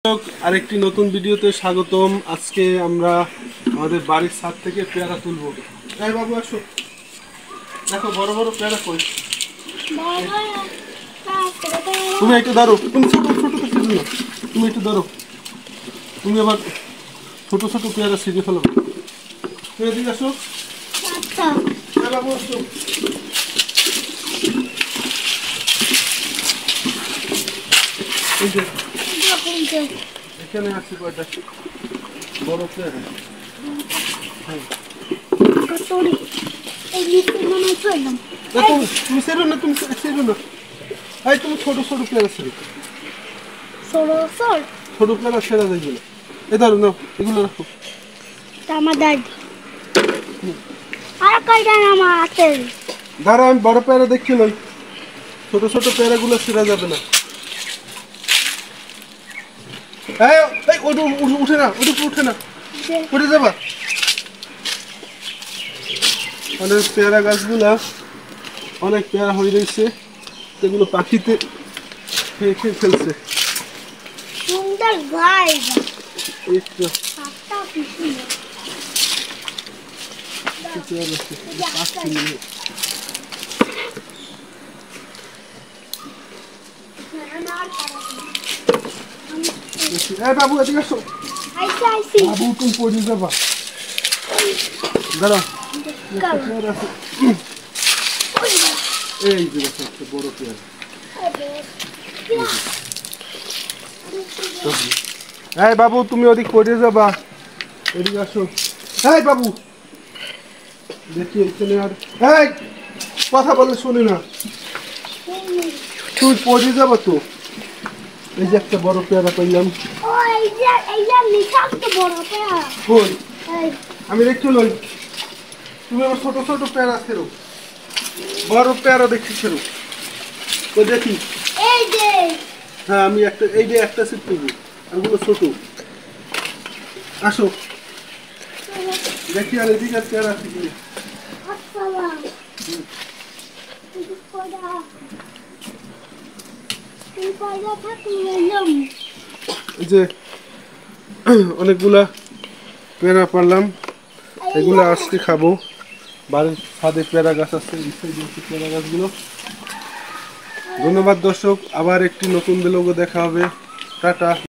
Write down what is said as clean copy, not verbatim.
আরেকটি নতুন ভিডিওতে স্বাগতম। আজকে আমরা আমাদের বাড়ির ছাদ থেকে পেয়ারা তুলবো। এই বাবু আসো, দেখো বড় বড় পেয়ারা কই। তুমি একটু ধরো, তুমি ছোট ছোট তো ছিল না, তুমি একটু ধরো। তুমি আবার ছোট ছোট পেয়ারা ছিঁড়ে ফেলো। তুমি এদিকে আসো। এই বাবু আসো। এই যে এখানে আছে কয়টা বড় পেয়ারা। তুমি সেরো না, তুমি সেরো না। এই তুমি ছোট ছোট পেয়ারা ছেড়ে, ছোট পেয়ারা ছেড়া যায় এগুলো। এই ধরো নাও, এগুলো রাখো। দাঁড়া, আমি বড় পেয়ারা দেখছি নই, ছোট ছোট পেয়ারাগুলো ছেড়া যাবে না। উঠে না, উঠে না, উঠে যাবা। অনেক পেয়ারা গাছগুলা অনেক পেয়ারা হয়ে রয়েছে, সেগুলো পাখিতে খেয়ে খেয়ে ফেলছে। বাবু এদিকে আসো। বাবু তুমি পড়ে যাবা, দাঁড়াও। এই যে একটা বড় পেয়ারা। এই বাবু তুমি ওদিক পড়ে যাবা, এদিকে আসো। এই বাবু দেখি এখানে আর কথা বললে শুনি না, তুই পড়ে যাবো তো। এই যে একটা বড় পেয়ারা পাইলাম। আমি দেখছি লই, তুমি আমার ছোট ছোট পেয়ারা ছেড়ো, বড় পেয়ারা দেখছি ছেড়ো। তো দেখি, হ্যাঁ আমি একটা, এই যে একটা সিট তুলবো, ওগুলো ছোট। আসো দেখি আর এদিকে পেয়ারা আছে কি। এই যে অনেকগুলা পেয়ারা পারলাম, এগুলো আজকে খাবো। বাড়ির ছাদে পেয়ারা গাছ আছে, পেয়ারা গাছগুলো। ধন্যবাদ দর্শক, আবার একটি নতুন ব্লগে দেখা হবে। টাটা।